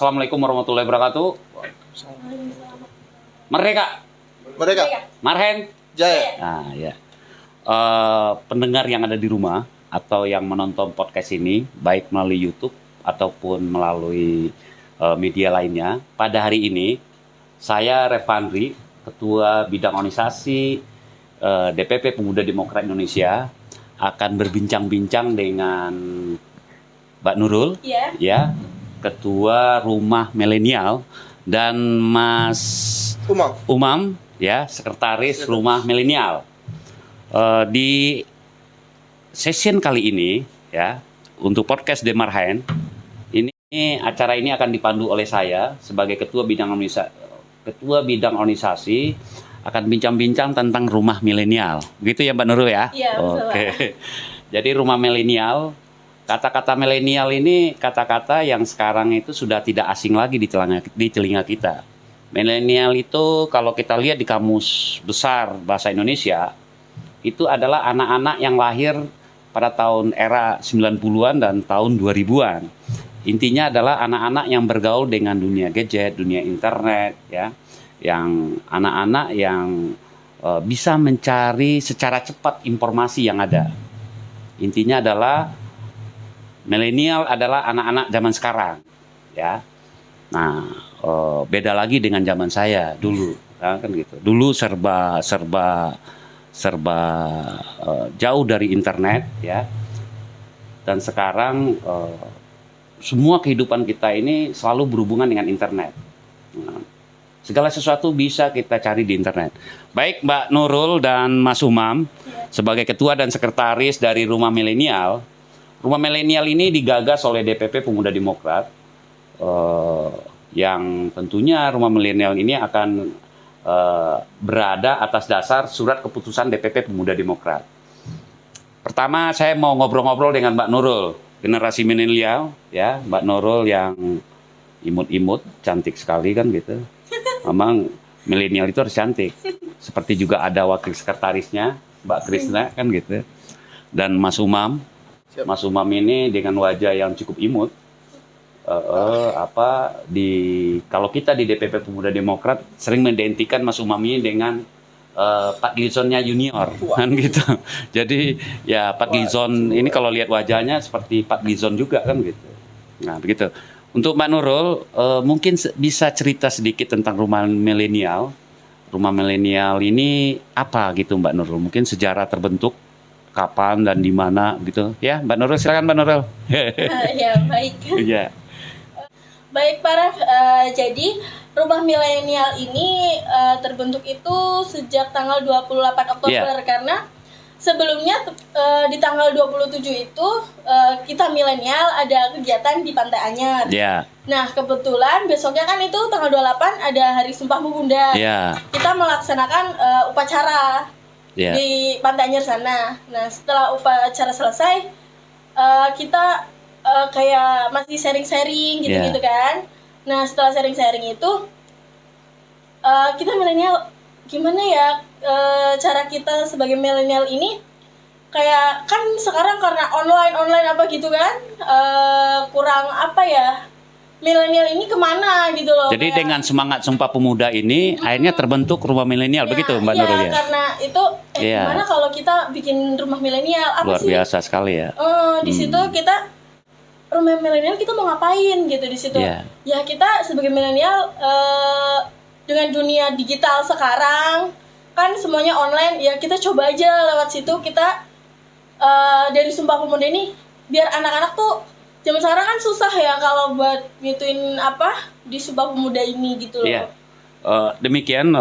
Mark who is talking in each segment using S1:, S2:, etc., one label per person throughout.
S1: Assalamualaikum warahmatullahi wabarakatuh. Merdeka.
S2: Merdeka.
S1: Marhen.
S2: Jaya.
S1: Nah, ya. Pendengar yang ada di rumah atau yang menonton podcast ini, baik melalui YouTube ataupun melalui media lainnya, pada hari ini saya Revandri, Ketua Bidang Organisasi DPP Pemuda Demokrat Indonesia, akan berbincang-bincang dengan Mbak Nurul, ya, Ketua Rumah Milenial, dan Mas Umam, ya, Sekretaris Rumah Milenial. Di session kali ini, ya, untuk podcast Demarhen, ini acara ini akan dipandu oleh saya sebagai Ketua Bidang Organisasi, akan bincang-bincang tentang rumah milenial. Begitu ya Mbak Nurul ya?
S3: Iya, betul.
S1: Oke. Jadi rumah milenial, kata-kata milenial ini kata-kata yang sekarang itu sudah tidak asing lagi di telinga kita. Milenial itu kalau kita lihat di kamus besar bahasa Indonesia, itu adalah anak-anak yang lahir pada tahun era 90-an dan tahun 2000-an. Intinya adalah anak-anak yang bergaul dengan dunia gadget, dunia internet, ya, yang anak-anak yang bisa mencari secara cepat informasi yang ada. Intinya adalah milenial adalah anak-anak zaman sekarang, ya. Nah, beda lagi dengan zaman saya dulu, ya, kan gitu. Dulu serba jauh dari internet, ya. Dan sekarang semua kehidupan kita ini selalu berhubungan dengan internet. Nah, segala sesuatu bisa kita cari di internet. Baik Mbak Nurul dan Mas Umam, sebagai ketua dan sekretaris dari Rumah Milenial. Rumah Milenial ini digagas oleh DPP Pemuda Demokrat, yang tentunya Rumah Milenial ini akan berada atas dasar surat keputusan DPP Pemuda Demokrat. Pertama saya mau ngobrol-ngobrol dengan Mbak Nurul, generasi milenial, ya, Mbak Nurul yang imut-imut, cantik sekali kan gitu. Memang milenial itu harus cantik. Seperti juga ada wakil sekretarisnya, Mbak Krisna kan gitu. Dan Mas Umam. Mas Umam ini dengan wajah yang cukup imut. Kalau kita di DPP Pemuda Demokrat sering mengidentikan Mas Umam ini dengan Pak Gilzonnya junior kan gitu. Jadi ya Pak Gilzon ini kalau lihat wajahnya seperti Pak Gilzon juga kan gitu. Nah begitu. Untuk Mbak Nurul, mungkin bisa cerita sedikit tentang rumah milenial. Rumah milenial ini apa gitu Mbak Nurul? Mungkin sejarah terbentuk, kapan dan di mana gitu. Ya Mbak Nurul, silakan Mbak Nurul.
S3: Ya baik.
S1: Iya.
S3: Baik Pak, jadi rumah milenial ini terbentuk itu sejak tanggal 28 Oktober karena sebelumnya di tanggal 27 itu kita milenial ada kegiatan di Pantai Anyar. Nah kebetulan besoknya kan itu tanggal 28 ada Hari Sumpah Pemuda. Kita melaksanakan upacara di Pantai Anyar sana. Nah setelah upacara selesai kita kayak masih sharing-sharing gitu-gitu kan. Nah setelah sharing-sharing itu kita milenial gimana ya cara kita sebagai milenial ini kayak kan sekarang karena online apa gitu kan kurang apa ya milenial ini kemana gitu loh.
S1: Jadi kayak, dengan semangat Sumpah Pemuda ini akhirnya terbentuk rumah milenial begitu Mbak Nurul ya.
S3: Karena itu gimana kalau kita bikin rumah milenial apa
S1: luar
S3: sih?
S1: Biasa sekali ya.
S3: Di situ kita rumah milenial kita mau ngapain gitu di situ. Ya kita sebagai milenial dengan dunia digital sekarang kan semuanya online ya kita coba aja lewat situ kita dari Sumpah Pemuda ini biar anak-anak tuh zaman sekarang kan susah ya kalau buat ngituin apa di Sumpah Pemuda ini gitu loh.
S1: Demikian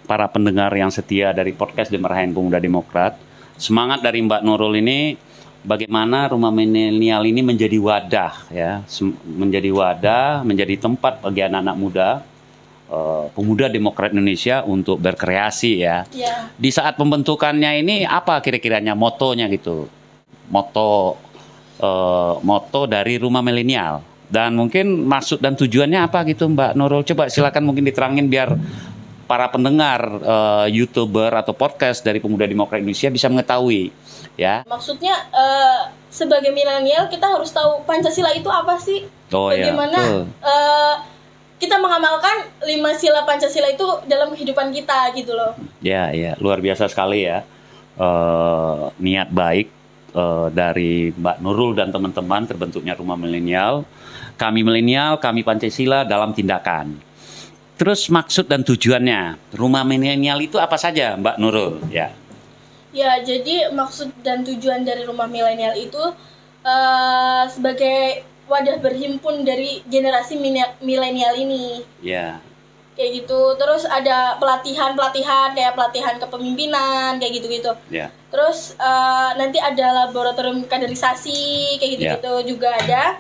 S1: para pendengar yang setia dari podcast Demarhen Pemuda Demokrat. Semangat dari Mbak Nurul ini bagaimana rumah milenial ini menjadi wadah ya, menjadi tempat bagi anak-anak muda, pemuda Demokrat Indonesia untuk berkreasi ya. Di saat pembentukannya ini apa kira-kiranya motonya gitu? Moto dari rumah milenial dan mungkin maksud dan tujuannya apa gitu Mbak Nurul? Coba silakan mungkin diterangin biar para pendengar YouTuber atau podcast dari Pemuda Demokrat Indonesia bisa mengetahui ya.
S3: Maksudnya sebagai milenial kita harus tahu Pancasila itu apa sih?
S1: Oh ya.
S3: Bagaimana kita mengamalkan 5 sila Pancasila itu dalam kehidupan kita gitu loh.
S1: Ya, ya, luar biasa sekali ya. Niat baik dari Mbak Nurul dan teman-teman terbentuknya Rumah Milenial. Kami milenial, kami Pancasila dalam tindakan. Terus maksud dan tujuannya Rumah Milenial itu apa saja, Mbak Nurul? Ya.
S3: Ya, jadi maksud dan tujuan dari Rumah Milenial itu sebagai wadah berhimpun dari generasi milenial ini.
S1: Ya.
S3: Kayak gitu. Terus ada pelatihan-pelatihan kayak pelatihan kepemimpinan kayak gitu-gitu.
S1: Ya.
S3: Terus nanti ada laboratorium kaderisasi kayak gitu-gitu juga ada.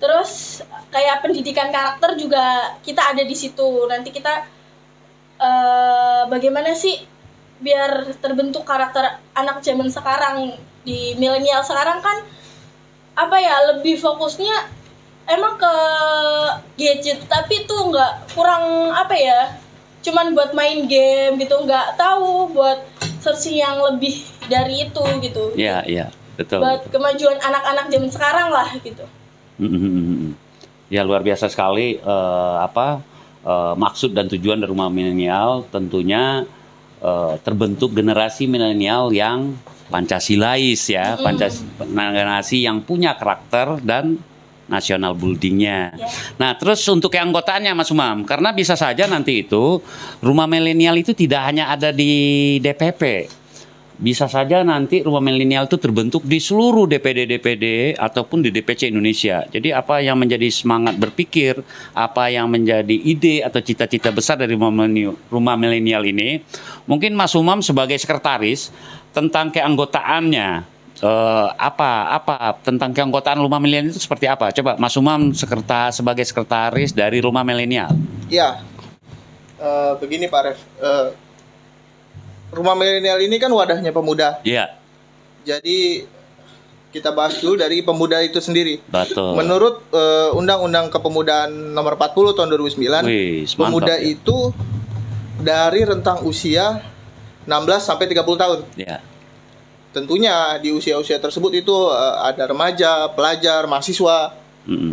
S3: Terus kayak pendidikan karakter juga kita ada di situ. Nanti kita bagaimana sih biar terbentuk karakter anak zaman sekarang. Di milenial sekarang kan apa ya, lebih fokusnya emang ke gadget, tapi tuh nggak, kurang apa ya, cuman buat main game gitu, nggak tahu buat searching yang lebih dari itu gitu.
S1: Iya, iya, betul.
S3: Buat kemajuan anak-anak zaman sekarang lah gitu.
S1: Ya, luar biasa sekali maksud dan tujuan dari Rumah Milenial tentunya terbentuk generasi milenial yang Pancasilais ya, generasi yang punya karakter dan nasional buildingnya. Nah, terus untuk yang anggotanya Mas Umam, karena bisa saja nanti itu Rumah Milenial itu tidak hanya ada di DPP, bisa saja nanti Rumah Milenial itu terbentuk di seluruh DPD ataupun di DPC Indonesia. Jadi apa yang menjadi semangat berpikir, apa yang menjadi ide atau cita-cita besar dari Rumah Milenial ini, mungkin Mas Umam sebagai sekretaris tentang keanggotaannya, apa tentang keanggotaan Rumah Milenial itu seperti apa? Coba Mas Umam sebagai sekretaris dari Rumah Milenial.
S2: Ya, begini Pak Ref, Rumah Milenial ini kan wadahnya pemuda.
S1: Iya.
S2: Jadi kita bahas dulu dari pemuda itu sendiri.
S1: Betul.
S2: Menurut Undang-Undang Kepemudaan Nomor 40 Tahun 2009, pemuda itu dari rentang usia 16 sampai 30 tahun.
S1: Iya.
S2: Tentunya di usia-usia tersebut itu ada remaja, pelajar, mahasiswa.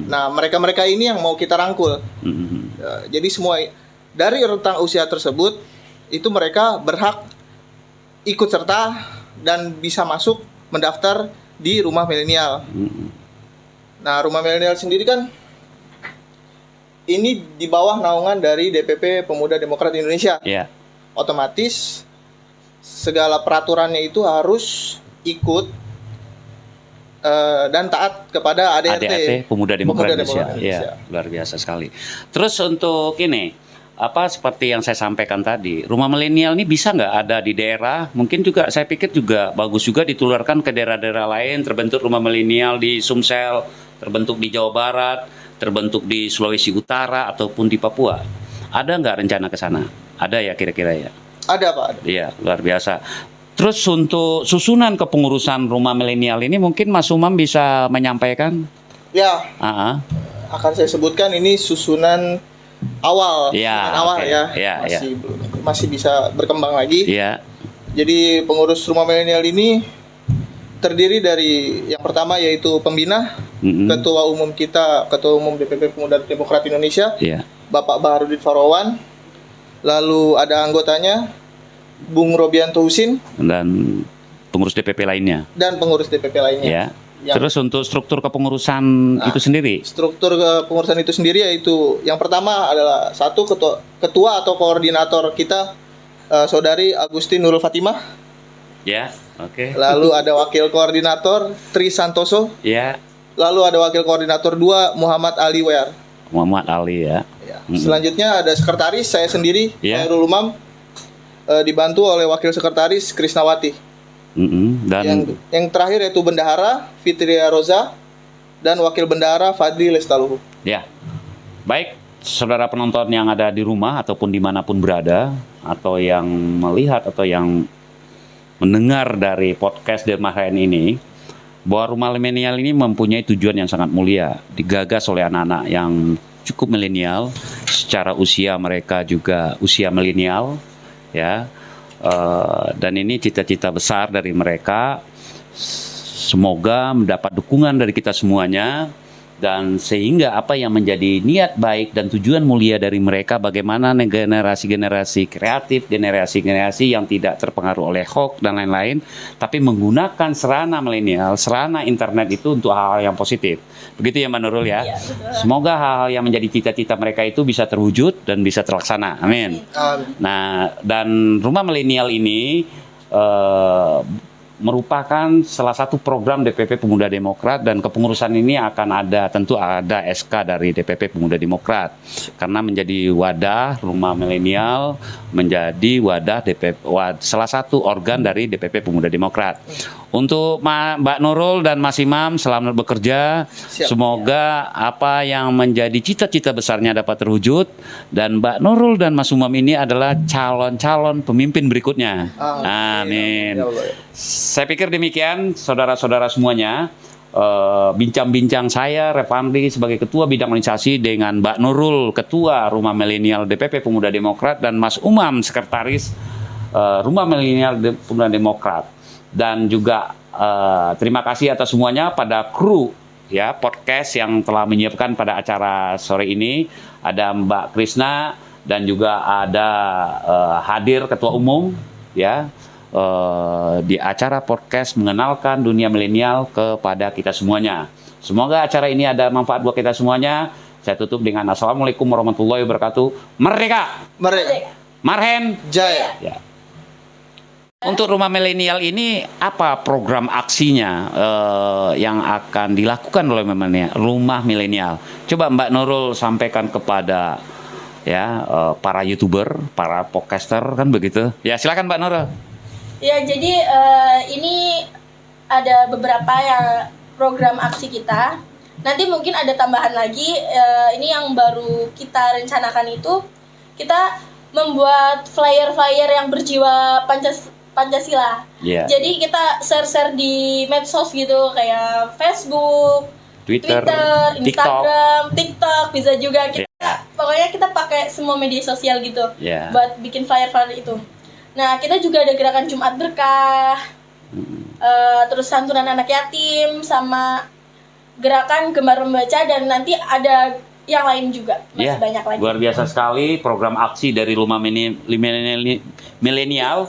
S2: Nah, mereka-mereka ini yang mau kita rangkul. Jadi semua dari rentang usia tersebut itu mereka berhak ikut serta dan bisa masuk mendaftar di Rumah Milenial. Nah, Rumah Milenial sendiri kan ini di bawah naungan dari DPP Pemuda Demokrat Indonesia.
S1: Iya.
S2: Otomatis segala peraturannya itu harus ikut dan taat kepada ADRT
S1: Pemuda Demokrat Indonesia. Ya, luar biasa sekali. Terus untuk ini, seperti yang saya sampaikan tadi, Rumah Milenial ini bisa nggak ada di daerah? Mungkin juga saya pikir juga bagus juga ditularkan ke daerah-daerah lain. Terbentuk Rumah Milenial di Sumsel, terbentuk di Jawa Barat, terbentuk di Sulawesi Utara ataupun di Papua. Ada nggak rencana ke sana? Ada ya kira-kira ya?
S2: Ada Pak.
S1: Iya, luar biasa. Terus untuk susunan kepengurusan Rumah Milenial ini mungkin Mas Umam bisa menyampaikan?
S2: Ya.
S1: Akan
S2: saya sebutkan ini susunan awal.
S1: Ya,
S2: awal
S1: okay.
S2: ya. Masih bisa berkembang lagi.
S1: Iya.
S2: Jadi pengurus Rumah Milenial ini terdiri dari yang pertama yaitu pembina, Ketua Umum kita, Ketua Umum DPP Pemuda Demokrat Indonesia, Bapak Baharudin Farawan. Lalu ada anggotanya Bung Robianto Husin
S1: dan pengurus DPP lainnya.
S2: Ya.
S1: Terus untuk struktur kepengurusan itu sendiri? Struktur
S2: kepengurusan itu sendiri yaitu yang pertama adalah satu ketua atau koordinator kita Saudari Agustin Nurul Fatimah.
S1: Ya, oke.
S2: Lalu ada wakil koordinator Tri Santoso.
S1: Ya.
S2: Lalu ada wakil koordinator 2 Muhammad Ali Wear.
S1: Muhammad Ali ya.
S2: Selanjutnya ada sekretaris saya sendiri, Khairul Umam, dibantu oleh wakil sekretaris Krisnawati. Dan yang terakhir yaitu bendahara Fitria Roza dan wakil bendahara Fadli Lestaluhu.
S1: Ya, baik saudara penonton yang ada di rumah ataupun dimanapun berada, atau yang melihat atau yang mendengar dari podcast Dermahen ini, bahwa Rumah Milenial ini mempunyai tujuan yang sangat mulia, digagas oleh anak-anak yang cukup milenial, secara usia mereka juga usia milenial, ya. Dan ini cita-cita besar dari mereka Semoga mendapat dukungan dari kita semuanya, dan sehingga apa yang menjadi niat baik dan tujuan mulia dari mereka, bagaimana generasi-generasi kreatif, generasi-generasi yang tidak terpengaruh oleh hoax dan lain-lain, tapi menggunakan sarana milenial, sarana internet itu untuk hal-hal yang positif. Begitu ya Mbak Nurul ya.
S3: Iya, betul.
S1: Semoga hal-hal yang menjadi cita-cita mereka itu bisa terwujud dan bisa terlaksana. Amin. Nah, dan rumah milenial ini merupakan salah satu program DPP Pemuda Demokrat, dan kepengurusan ini akan tentu ada SK dari DPP Pemuda Demokrat, karena menjadi wadah rumah milenial, menjadi wadah salah satu organ dari DPP Pemuda Demokrat. Untuk Mbak Nurul dan Mas Imam, selamat bekerja.
S2: Siap.
S1: Semoga apa yang menjadi cita-cita besarnya dapat terwujud, dan Mbak Nurul dan Mas Umam ini adalah calon-calon pemimpin berikutnya. Amin.
S2: Ya Allah.
S1: Saya pikir demikian, saudara-saudara semuanya. Bincang-bincang saya, Revandi sebagai Ketua Bidang Organisasi, dengan Mbak Nurul, Ketua Rumah Milenial DPP Pemuda Demokrat, dan Mas Umam, Sekretaris Rumah Milenial Pemuda Demokrat. Dan juga terima kasih atas semuanya pada kru ya podcast yang telah menyiapkan pada acara sore ini. Ada Mbak Krisna, dan juga ada hadir Ketua Umum ya. Di acara podcast mengenalkan dunia milenial kepada kita semuanya. Semoga acara ini ada manfaat buat kita semuanya. Saya tutup dengan Assalamualaikum warahmatullahi wabarakatuh. Merdeka!
S2: Merdeka!
S1: Marhen
S2: Jaya!
S1: Ya. Untuk rumah milenial ini, apa program aksinya yang akan dilakukan oleh rumah milenial? Coba Mbak Nurul sampaikan kepada ya para YouTuber, para podcaster, kan begitu. Ya, silakan Mbak Nurul.
S3: Ya, jadi ini ada beberapa ya program aksi kita. Nanti mungkin ada tambahan lagi. Ini yang baru kita rencanakan itu, kita membuat flyer-flyer yang berjiwa Pancasila.
S1: Yeah.
S3: Jadi kita share-share di medsos gitu, kayak Facebook, Twitter, Instagram, TikTok, bisa juga kita. Pokoknya kita pakai semua media sosial gitu buat bikin flyer-flyer itu. Nah, kita juga ada gerakan Jumat Berkah, terus santunan anak yatim, sama gerakan Gemar Membaca, dan nanti ada yang lain juga, masih banyak lagi.
S1: Luar biasa sekali program aksi dari rumah milenial.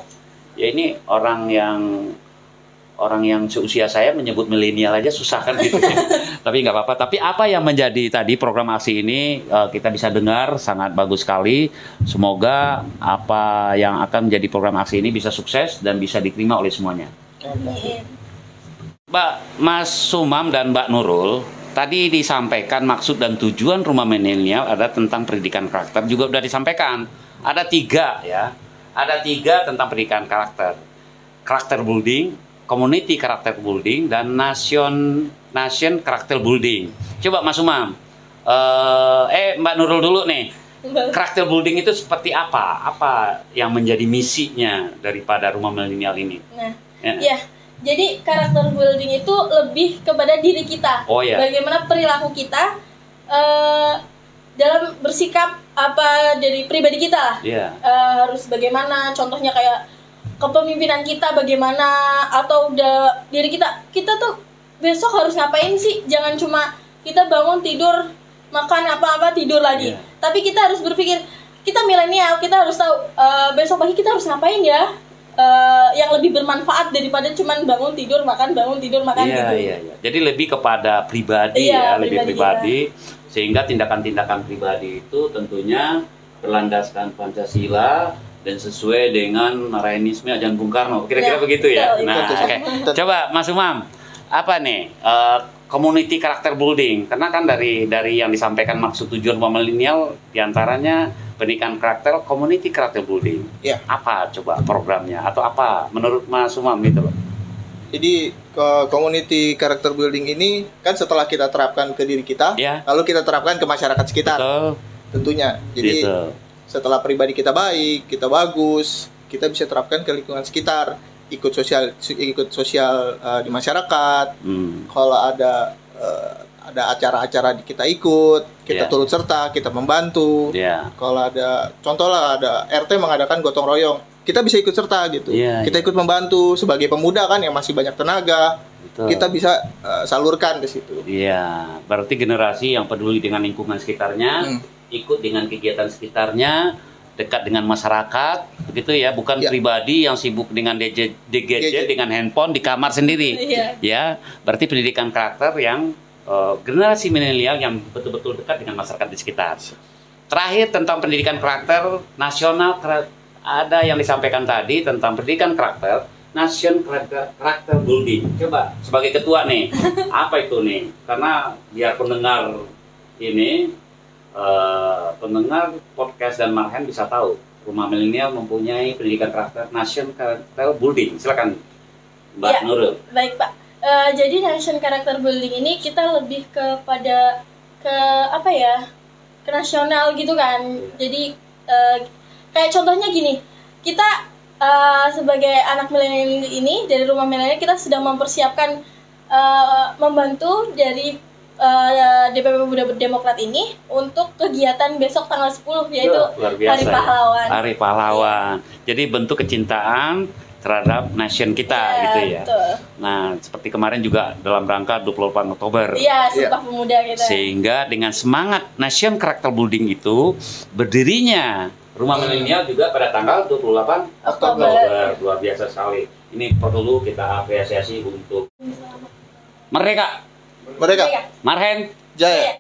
S1: Ya, ini orang yang seusia saya menyebut milenial aja susah kan gitu ya. Tapi nggak apa-apa. Tapi apa yang menjadi tadi program aksi ini kita bisa dengar sangat bagus sekali. Semoga apa yang akan menjadi program aksi ini bisa sukses dan bisa diterima oleh semuanya. Mbak Mas Umam dan Mbak Nurul, tadi disampaikan maksud dan tujuan rumah milenial ada tentang pendidikan karakter, juga sudah disampaikan. Ada 3 ya. Ada 3 tentang pendidikan karakter building, community karakter building, dan nation karakter building. Coba Mas Umam, Mbak Nurul dulu nih. Karakter building itu seperti apa? Apa yang menjadi misinya daripada rumah milenial ini?
S3: Nah, ya. Jadi karakter building itu lebih kepada diri kita. Bagaimana perilaku kita dalam bersikap apa dari pribadi kita lah. Harus bagaimana, contohnya kayak kepemimpinan kita bagaimana, atau diri kita tuh besok harus ngapain sih. Jangan cuma kita bangun tidur, makan apa-apa, tidur lagi. Tapi kita harus berpikir, kita milenial, kita harus tahu besok pagi kita harus ngapain ya, yang lebih bermanfaat daripada cuman bangun tidur makan gitu.
S1: Jadi lebih kepada pribadi lebih pribadi. Sehingga tindakan-tindakan pribadi itu tentunya berlandaskan Pancasila dan sesuai dengan Marxisme ajaran Bung Karno. Kira-kira begitu ya. Nah, coba Mas Umam, apa nih community karakter building? Karena kan dari yang disampaikan maksud tujuan rumah milenial diantaranya pendidikan karakter, community karakter building. Apa coba programnya atau apa menurut Mas Umam gitu loh?
S2: Jadi community character building ini kan setelah kita terapkan ke diri kita, lalu kita terapkan ke masyarakat sekitar. Tentunya. Jadi setelah pribadi kita baik, kita bagus, kita bisa terapkan ke lingkungan sekitar, ikut sosial di masyarakat. Kalau ada acara-acara kita ikut, kita turut serta, kita membantu. Kalau ada contoh lah, ada RT mengadakan gotong royong. kita bisa ikut serta gitu.
S1: Iya,
S2: Kita
S1: iya.
S2: ikut membantu sebagai pemuda kan yang masih banyak tenaga.
S1: Betul.
S2: Kita bisa salurkan ke situ.
S1: Iya, berarti generasi yang peduli dengan lingkungan sekitarnya, ikut dengan kegiatan sekitarnya, dekat dengan masyarakat, begitu ya, bukan
S2: Ya.
S1: pribadi yang sibuk dengan gadget, dengan handphone di kamar sendiri.
S3: Iya.
S1: Ya, berarti pendidikan karakter yang generasi milenial yang betul-betul dekat dengan masyarakat di sekitar. Terakhir tentang pendidikan karakter nasional, ada yang disampaikan tadi tentang pendidikan karakter. Nation Karakter Building. Coba sebagai ketua nih, apa itu nih? Karena biar pendengar ini, pendengar podcast dan Marhen bisa tahu, Rumah Milenial mempunyai pendidikan karakter Nation Karakter Building. Silakan, Mbak
S3: Ya,
S1: Nurul.
S3: baik Pak. Jadi Nation Character Building ini kita lebih kepada ke apa ya? Ke nasional gitu kan. Jadi kayak contohnya gini, kita sebagai anak milenial ini dari Rumah Milenial kita sedang mempersiapkan membantu dari DPP Pemuda Demokrat ini untuk kegiatan besok tanggal 10 yaitu
S1: Luar biasa,
S3: Hari Pahlawan.
S1: Hari Pahlawan. Jadi bentuk kecintaan terhadap nation kita gitu ya.
S3: Betul.
S1: Nah, seperti kemarin juga dalam rangka 28 Oktober.
S3: Iya, Sumpah Pemuda kita.
S1: Sehingga dengan semangat Nation Karakter Building itu berdirinya Rumah Milenial juga pada tanggal 28 Oktober. Luar biasa sekali. Ini perlu kita apresiasi untuk mereka.
S2: Mereka
S3: Iya.
S1: Marhen
S2: Jaya.